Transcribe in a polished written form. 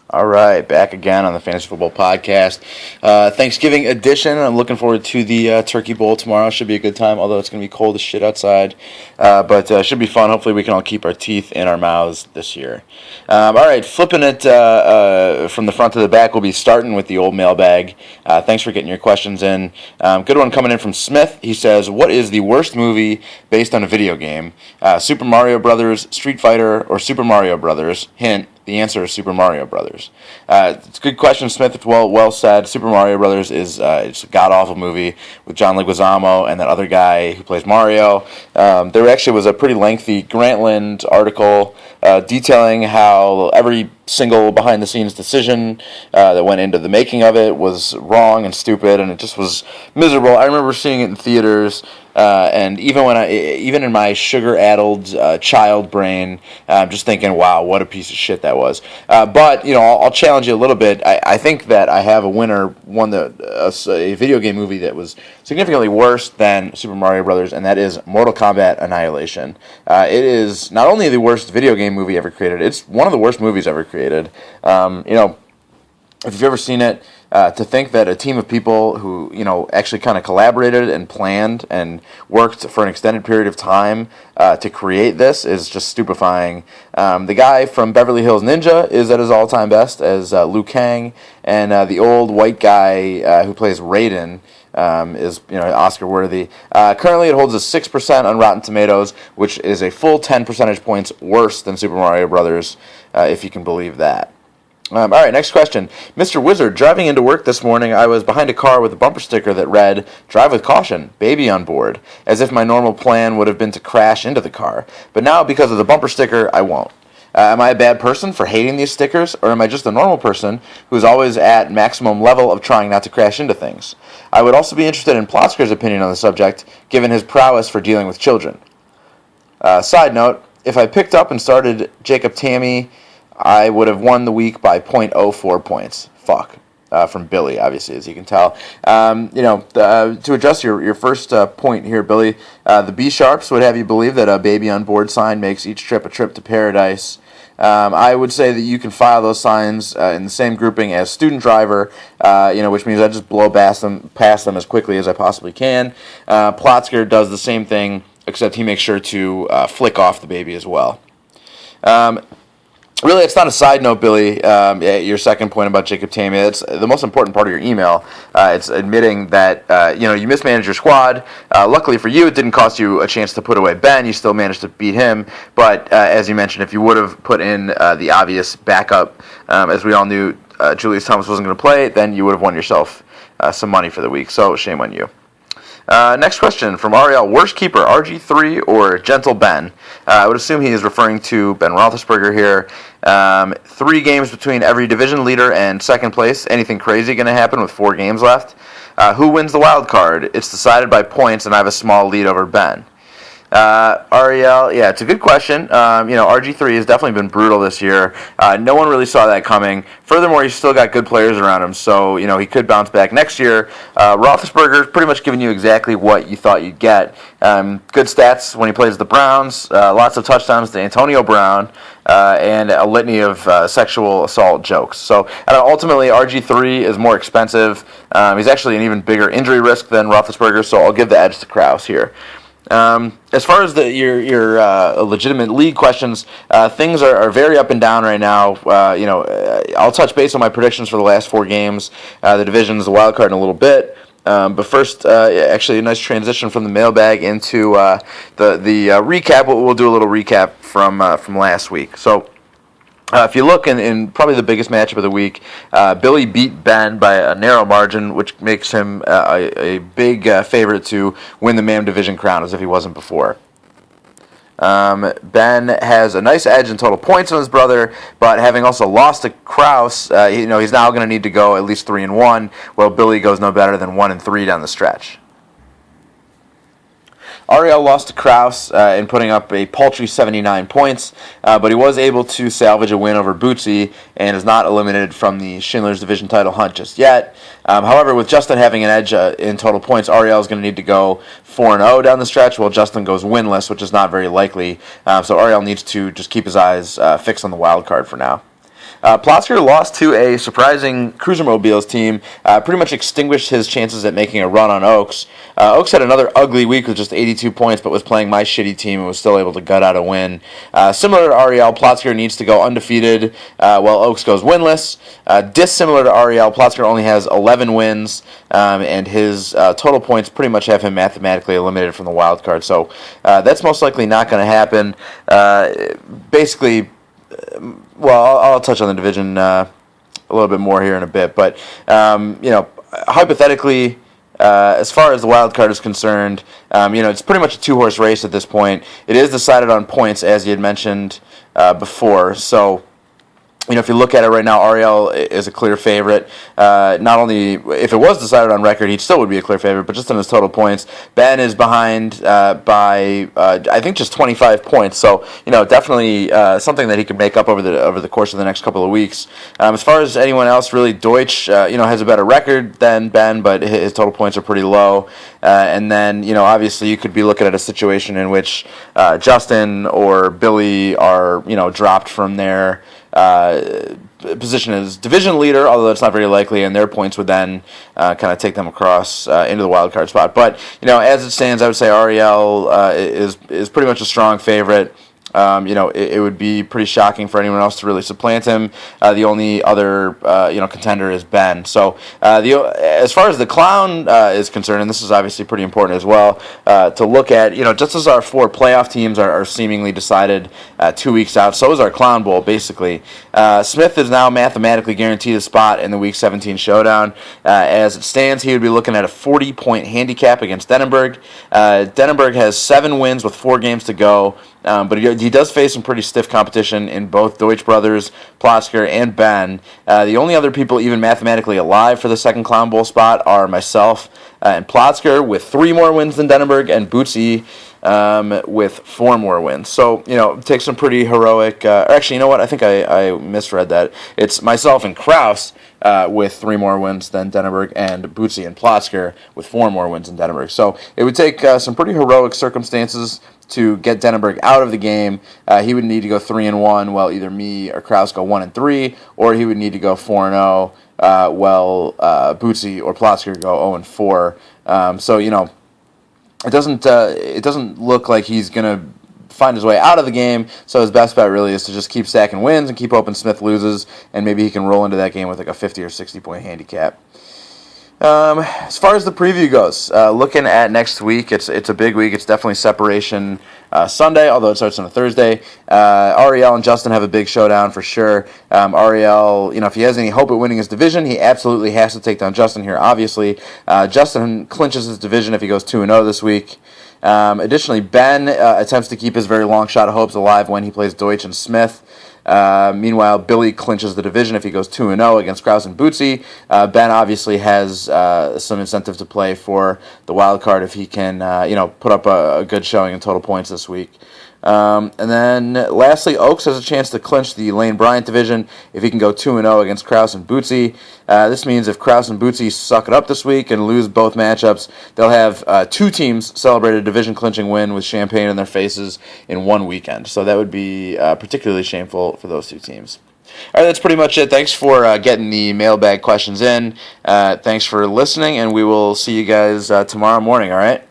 All right, back again on the Fantasy Football Podcast. Thanksgiving edition. I'm looking forward to the Turkey Bowl tomorrow. Should be a good time, although it's going to be cold as shit outside. But should be fun. Hopefully we can all keep our teeth in our mouths this year. All right, flipping it from the front to the back, we'll be starting with the old mailbag. Thanks for getting your questions in. Good one coming in from Smith. He says, what is the worst movie based on a video game? Super Mario Brothers, Street Fighter, or Super Mario Brothers? Hint. The answer is Super Mario Brothers. It's a good question, Smith. It's well said. Super Mario Brothers is it's a god-awful movie with John Leguizamo and that other guy who plays Mario. There actually was a pretty lengthy Grantland article detailing how every single behind-the-scenes decision that went into the making of it was wrong and stupid, and it just was miserable. I remember seeing it in theaters. And even in my sugar-addled child brain, I'm just thinking, wow, what a piece of shit that was. But I'll challenge you a little bit. I think that I have a video game movie that was significantly worse than Super Mario Brothers, and that is Mortal Kombat Annihilation. It is not only the worst video game movie ever created; it's one of the worst movies ever created. If you've ever seen it, to think that a team of people who, actually kind of collaborated and planned and worked for an extended period of time to create this is just stupefying. The guy from Beverly Hills Ninja is at his all-time best as Liu Kang, and the old white guy who plays Raiden is Oscar worthy. Currently, it holds a 6% on Rotten Tomatoes, which is a full 10 percentage points worse than Super Mario Brothers, if you can believe that. All right, next question. Mr. Wizard, driving into work this morning, I was behind a car with a bumper sticker that read, "Drive with caution, baby on board," as if my normal plan would have been to crash into the car. But now, because of the bumper sticker, I won't. Am I a bad person for hating these stickers, or am I just a normal person who's always at maximum level of trying not to crash into things? I would also be interested in Plotzker's opinion on the subject, given his prowess for dealing with children. Side note, if I picked up and started Jacob Tamme, I would have won the week by .04 points. Fuck. From Billy, obviously, as you can tell. To address your first point here, Billy, the B-Sharps would have you believe that a baby on board sign makes each trip a trip to paradise. I would say that you can file those signs in the same grouping as student driver, which means I just blow past them as quickly as I possibly can. Plotzker does the same thing, except he makes sure to flick off the baby as well. Really, it's not a side note, Billy. Your second point about Jacob Tamme, it's the most important part of your email. It's admitting that you mismanaged your squad. Luckily for you, it didn't cost you a chance to put away Ben. You still managed to beat him. But as you mentioned, if you would have put in the obvious backup, as we all knew Julius Thomas wasn't going to play, then you would have won yourself some money for the week. So shame on you. Next question from Ariel. Worst keeper, RG3 or Gentle Ben? I would assume he is referring to Ben Roethlisberger here. 3 games between every division leader and second place. Anything crazy going to happen with 4 games left? Who wins the wild card? It's decided by points, and I have a small lead over Ben. Ariel, yeah, it's a good question. RG3 has definitely been brutal this year. No one really saw that coming. Furthermore, he's still got good players around him, so he could bounce back next year. Roethlisberger's pretty much giving you exactly what you thought you'd get. Good stats when he plays the Browns. Lots of touchdowns to Antonio Brown. And a litany of sexual assault jokes. So ultimately, RG3 is more expensive. He's actually an even bigger injury risk than Roethlisberger, so I'll give the edge to Kraus here. As far as your legitimate league questions, things are very up and down right now. I'll touch base on my predictions for the last 4 games, the divisions, the wild card in a little bit. But first, actually, a nice transition from the mailbag into the recap. We'll do a little recap from last week. So, if you look in probably the biggest matchup of the week, Billy beat Ben by a narrow margin, which makes him a big favorite to win the MAM division crown, as if he wasn't before. Ben has a nice edge in total points on his brother, but having also lost to Kraus, he's now going to need to go at least 3-1, while Billy goes no better than 1-3 down the stretch. Ariel lost to Kraus in putting up a paltry 79 points, but he was able to salvage a win over Bootsy and is not eliminated from the Schindler's Division title hunt just yet. However, with Justin having an edge in total points, Ariel is going to need to go 4-0 down the stretch, while Justin goes winless, which is not very likely. So Ariel needs to just keep his eyes fixed on the wild card for now. Plotsker lost to a surprising Cruisermobiles team, pretty much extinguished his chances at making a run on Oaks. Oaks had another ugly week with just 82 points, but was playing my shitty team and was still able to gut out a win. Similar to Ariel, Plotsker needs to go undefeated while Oaks goes winless. Dissimilar to Ariel, Plotsker only has 11 wins, and his total points pretty much have him mathematically eliminated from the wild card. So that's most likely not going to happen. Basically, well, I'll touch on the division a little bit more here in a bit, but hypothetically, as far as the wild card is concerned, it's pretty much a two-horse race at this point. It is decided on points, as you had mentioned before. So, if you look at it right now, Ariel is a clear favorite. Not only if it was decided on record, he still would be a clear favorite, but just on his total points. Ben is behind by I think just 25 points. So definitely something that he could make up over the course of the next couple of weeks. As far as anyone else, really, Deutsch has a better record than Ben, but his total points are pretty low. And then obviously you could be looking at a situation in which Justin or Billy are dropped from their position as division leader, although that's not very likely, and their points would then kind of take them across into the wild card spot. But as it stands, I would say Ariel is pretty much a strong favorite. It would be pretty shocking for anyone else to really supplant him. The only other, contender is Ben. So, as far as the clown is concerned, and this is obviously pretty important as well, to look at, just as our 4 playoff teams are seemingly decided 2 weeks out, so is our clown bowl, basically. Smith is now mathematically guaranteed a spot in the Week 17 showdown. As it stands, he would be looking at a 40-point handicap against Dennenberg. Dennenberg has 7 wins with 4 games to go. But he does face some pretty stiff competition in both Deutsch brothers, Plotsker, and Ben. The only other people even mathematically alive for the second Clown Bowl spot are myself and Plotsker with 3 more wins than Dennenberg, and Bootsy with 4 more wins. So, it takes some pretty heroic... actually, you know what? I think I misread that. It's myself and Kraus with 3 more wins than Dennenberg, and Bootsy and Plotsker with 4 more wins than Dennenberg. So it would take some pretty heroic circumstances to get Dennenberg out of the game. He would need to go 3-1, while either me or Kraus go 1-3, or he would need to go 4-0, while Bootsy or Plotsker go 0-4. So it doesn't look like he's gonna find his way out of the game. So his best bet really is to just keep stacking wins and keep hoping Smith loses, and maybe he can roll into that game with like a 50 or 60 point handicap. As far as the preview goes, looking at next week, it's a big week. It's definitely Separation Sunday, although it starts on a Thursday. Ariel and Justin have a big showdown for sure. Ariel, if he has any hope at winning his division, he absolutely has to take down Justin here, obviously. Justin clinches his division if he goes 2-0 this week. Additionally, Ben attempts to keep his very long shot of hopes alive when he plays Deutsch and Smith. Meanwhile, Billy clinches the division if he goes 2-0 against Kraus and Bootsy. Ben obviously has some incentive to play for the wild card if he can, put up a good showing in total points this week. And then lastly, Oaks has a chance to clinch the Lane Bryant division if he can go 2-0 against Kraus and Bootsy. This means if Kraus and Bootsy suck it up this week and lose both matchups, they'll have 2 teams celebrate a division-clinching win with champagne in their faces in one weekend. So that would be particularly shameful for those 2 teams. All right, that's pretty much it. Thanks for getting the mailbag questions in. Thanks for listening, and we will see you guys tomorrow morning, all right?